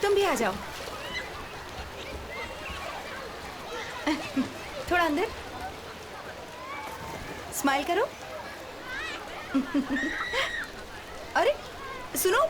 तुम भी आ जाओ। थोड़ा अंदर, स्माइल करो। अरे सुनो,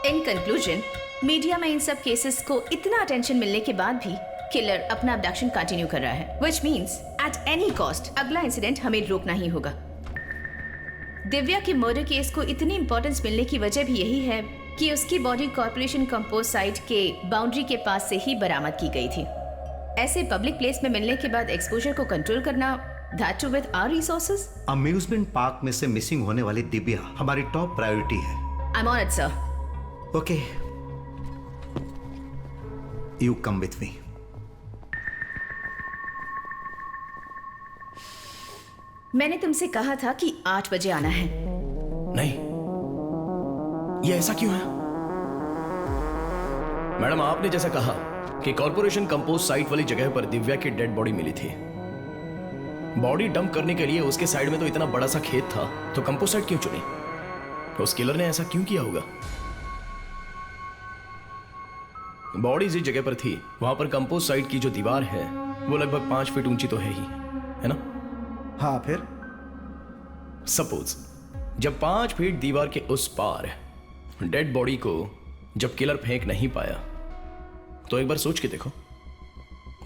इन कंक्लूजन, मीडिया में इन सब केसेस को इतना अटेंशन मिलने के बाद भी किलर अपना अबडक्शन कंटिन्यू कर रहा है, which means at any cost अगला इंसिडेंट हमें रोकना ही होगा। दिव्या के मर्डर केस को इतनी इंपॉर्टेंस मिलने की वजह भी यही है कि उसकी बॉडी कॉर्पोरेशन कंपोस्ट साइट के बाउंड्री के पास से ही बरामद की गई थी। ऐसे पब्लिक प्लेस में मिलने के बाद एक्सपोजर को कंट्रोल करना, that too with our resources. Amusement park में से मिसिंग होने वाली दिव्या हमारी टॉप प्रायोरिटी है। I am on it sir. Okay. You come with me. मैंने तुमसे कहा था कि 8 बजे आना है। नहीं, ये ऐसा क्यों है? मैडम, आपने जैसा कहा कि कॉर्पोरेशन कंपोस्ट साइट वाली जगह पर दिव्या की डेड बॉडी मिली थी। बॉडी डंप करने के लिए उसके साइड में तो इतना बड़ा सा खेत था, तो कंपोस्ट साइट क्यों चुनी? उस किलर ने ऐसा क्यों किया होगा? बॉडी जिस जगह पर थी वहां पर कंपोस्ट साइट की जो दीवार है वो लगभग 5 फीट ऊंची तो है ही, है ना? हाँ, फिर सपोज जब 5 फीट दीवार के उस पार डेड बॉडी को जब किलर फेंक नहीं पाया, तो एक बार सोच के देखो,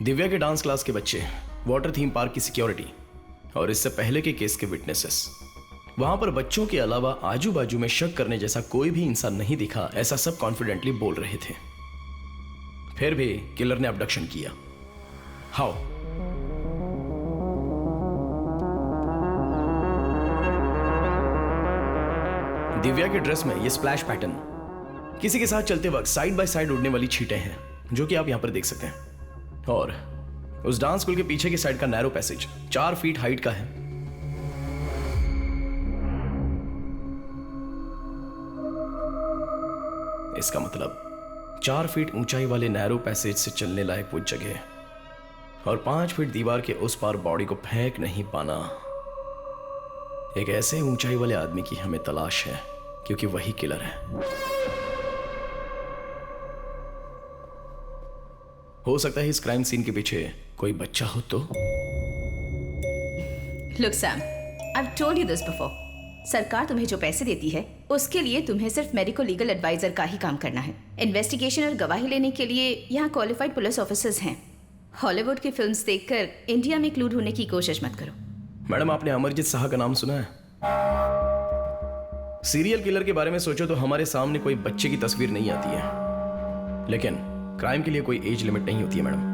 दिव्या के डांस क्लास के बच्चे, वाटर थीम पार्क की सिक्योरिटी और इससे पहले के केस के विटनेसेस, वहां पर बच्चों के अलावा आजू बाजू में शक करने जैसा कोई भी इंसान नहीं दिखा, ऐसा सब कॉन्फिडेंटली बोल रहे थे। फिर भी किलर ने अबडक्शन किया। हाउ? दिव्या के ड्रेस में ये स्प्लैश पैटर्न, किसी के साथ चलते वक्त साइड बाय साइड उड़ने वाली छींटें हैं, जो कि आप यहां पर देख सकते हैं। और उस डांस स्कूल के पीछे की साइड का नैरो पैसेज 4 फीट हाइट का है। इसका मतलब 4 फीट ऊंचाई वाले नैरो पैसेज से चलने लायक वो जगह और 5 फीट दीवार के उस पार बॉडी को फेंक नहीं पाना, एक ऐसे ऊंचाई वाले आदमी की हमें तलाश है, क्योंकि वही किलर है। हो सकता है इस क्राइम सीन के पीछे कोई बच्चा हो तो। Look Sam, I've told you this before. सरकार तुम्हें जो पैसे देती है उसके लिए तुम्हें सिर्फ मेडिको लीगल एडवाइजर का ही काम करना है। इन्वेस्टिगेशन और गवाही लेने के लिए यहाँ क्वालिफाइड पुलिस ऑफिसर्स हैं। हॉलीवुड की फिल्म्स देखकर इंडिया में क्लू ढूंढने की कोशिश मत करो। मैडम, आपने अमरजीत साहा का नाम सुना है? सीरियल किलर के बारे में सोचो तो हमारे सामने कोई बच्चे की तस्वीर नहीं आती है, लेकिन क्राइम के लिए कोई एज लिमिट नहीं होती है मैडम।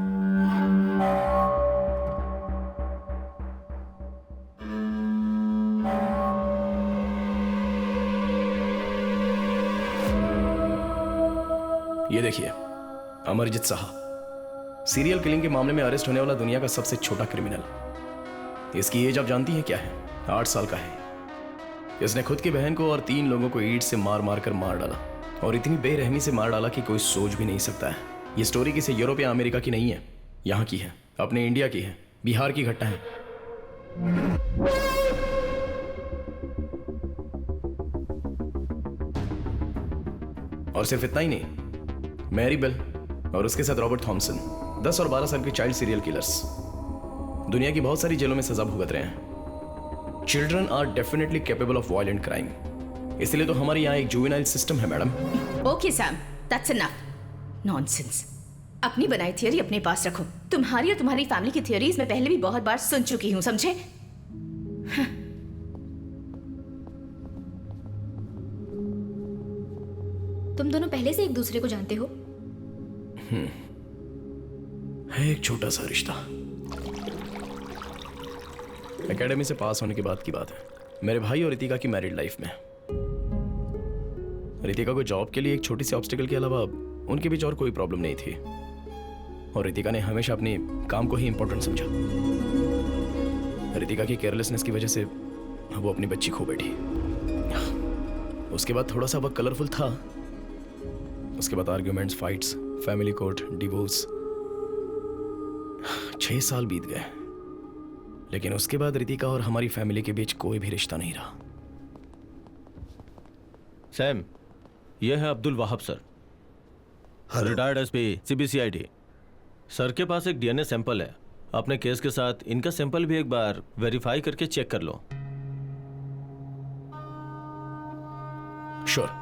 ये देखिए, अमरजीत साहा, सीरियल किलिंग के मामले में अरेस्ट होने वाला दुनिया का सबसे छोटा क्रिमिनल। इसकी एज आप जानती हैं क्या है? 8 साल का है। इसने खुद की बहन को और 3 लोगों को ईंट से मार मार कर मार डाला, और इतनी बेरहमी से मार डाला कि कोई सोच भी नहीं सकता है। ये स्टोरी किसी यूरोप या अमेरिका की नहीं है, यहाँ की है, अपने इंडिया की है, बिहार की घटना है। और सिर्फ इतना ही नहीं, मैरी बेल और उसके साथ रॉबर्ट थॉमसन 10 और 12 साल के चाइल्ड सीरियल किलर्स दुनिया की बहुत सारी जेलों में सजा भुगत रहे हैं। Children are definitely capable of violent crime, इसलिए तो हमारे यहाँ एक जुवेनाइल सिस्टम है madam. Okay Sam, that's enough. Nonsense. अपनी बनाई थियरी अपने पास रखो। तुम्हारी और तुम्हारी फैमिली की थियरीज मैं पहले भी बहुत बार सुन चुकी हूं, समझे? तुम दोनों पहले से एक दूसरे को जानते हो? है एक छोटा सा रिश्ता। एकेडमी से पास होने के बाद की बात है। मेरे भाई और रितिका की मैरिड लाइफ में रितिका को जॉब के लिए एक छोटी सी ऑब्स्टिकल के अलावा उनके बीच और कोई प्रॉब्लम नहीं थी, और रितिका ने हमेशा अपने काम को ही इंपॉर्टेंट समझा। रितिका की केयरलेसनेस की वजह से वो अपनी बच्ची खो बैठी। उसके बाद थोड़ा सा वक्त कलरफुल था। उसके बाद arguments, fights, family court, divorce. 6 साल बीत गए, लेकिन उसके बाद रितिका और हमारी फैमिली के बीच कोई भी रिश्ता नहीं रहा। सैम, यह है Abdul Wahab sir, retired SP CBCID. Sir के पास एक डीएनए सैंपल है। अपने केस के साथ इनका सैंपल भी एक बार वेरीफाई करके चेक कर लो। श्योर।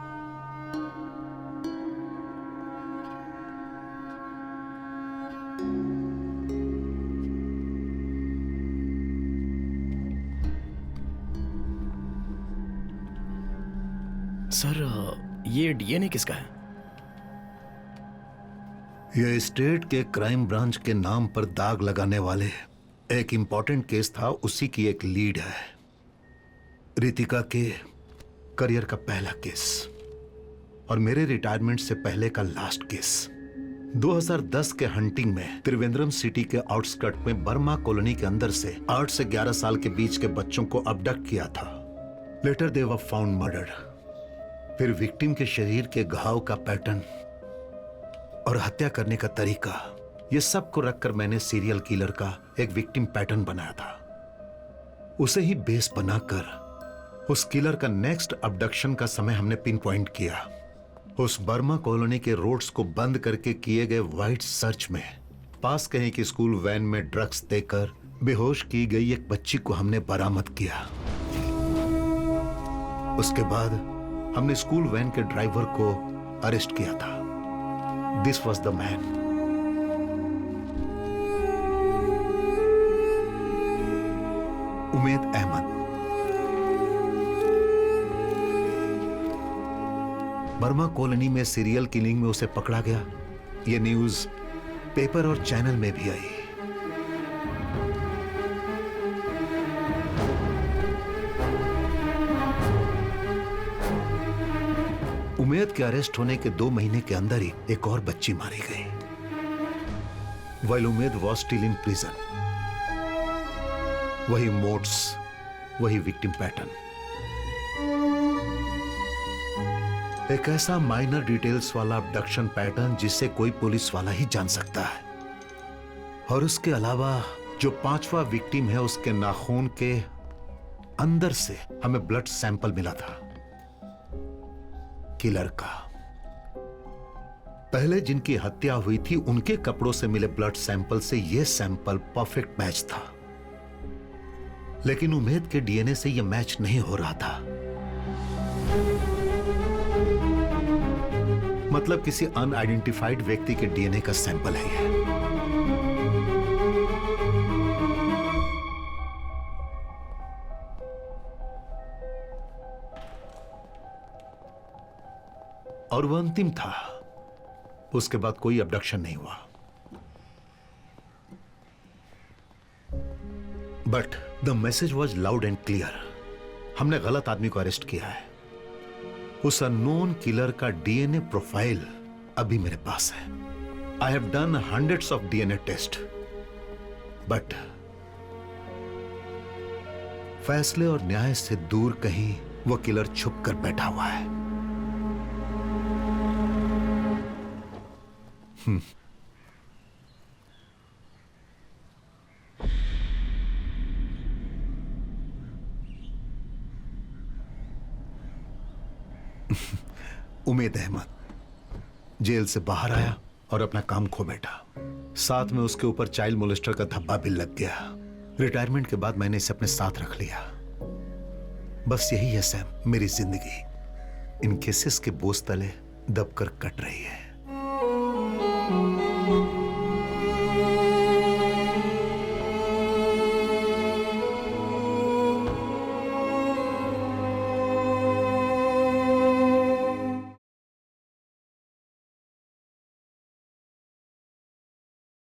सर, ये डीएनए किसका है? यह स्टेट के क्राइम ब्रांच के नाम पर दाग लगाने वाले एक इंपॉर्टेंट केस था, उसी की एक लीड है। रितिका के करियर का पहला केस और मेरे रिटायरमेंट से पहले का लास्ट केस। 2010 के हंटिंग में त्रिवेंद्रम सिटी के आउटस्कर्ट में बर्मा कॉलोनी के अंदर से 8 से 11 साल के बीच के बच्चों को अबडक्ट किया था। Later they were found murdered. फिर विक्टिम के शरीर के घाव का पैटर्न और हत्या करने का तरीका, ये सब को रखकर मैंने सीरियल किलर का एक विक्टिम पैटर्न बनाया था। उसे ही बेस बनाकर उस किलर का नेक्स्ट अबडक्शन का समय हमने पिन पॉइंट किया। उस बर्मा कॉलोनी के रोड्स को बंद करके किए गए वाइड सर्च में पास कहीं की स्कूल वैन में ड्रग्स देकर बेहोश की गई एक बच्ची को हमने बरामद किया। उसके बाद हमने स्कूल वैन के ड्राइवर को अरेस्ट किया था। This was the man. Umed Ahmed. Burma colony में सीरियल किलिंग में उसे पकड़ा गया। यह न्यूज पेपर और चैनल में भी आई। उमेद के अरेस्ट होने के 2 महीने के अंदर ही एक और बच्ची मारी गई। while Umed was still in prison। वही मोड्स, वही विक्टिम पैटर्न। एक ऐसा माइनर डिटेल्स वाला अबडक्शन पैटर्न जिसे कोई पुलिस वाला ही जान सकता है। और उसके अलावा जो 5वां विक्टिम है, उसके नाखून के अंदर से हमें ब्लड सैंपल मिला था किलर का। पहले जिनकी हत्या हुई थी उनके कपड़ों से मिले ब्लड सैंपल से यह सैंपल परफेक्ट मैच था, लेकिन उमेद के डीएनए से यह मैच नहीं हो रहा था। मतलब किसी अनआइडेंटिफाइड व्यक्ति के डीएनए का सैंपल है यह। और वह अंतिम था। उसके बाद कोई अबडक्शन नहीं हुआ। But the message was loud and clear. हमने गलत आदमी को अरेस्ट किया है। उस अननोन किलर का डीएनए प्रोफाइल अभी मेरे पास है। I have done hundreds of DNA test, but फैसले और न्याय से दूर कहीं वो किलर छुप कर बैठा हुआ है। उमेद अहमद जेल से बाहर आया और अपना काम खो बैठा। साथ में उसके ऊपर चाइल्ड मोलेस्टर का धब्बा भी लग गया। रिटायरमेंट के बाद मैंने इसे अपने साथ रख लिया। बस यही है सैम, मेरी जिंदगी। इन केसेस के बोझ तले दबकर कट रही है।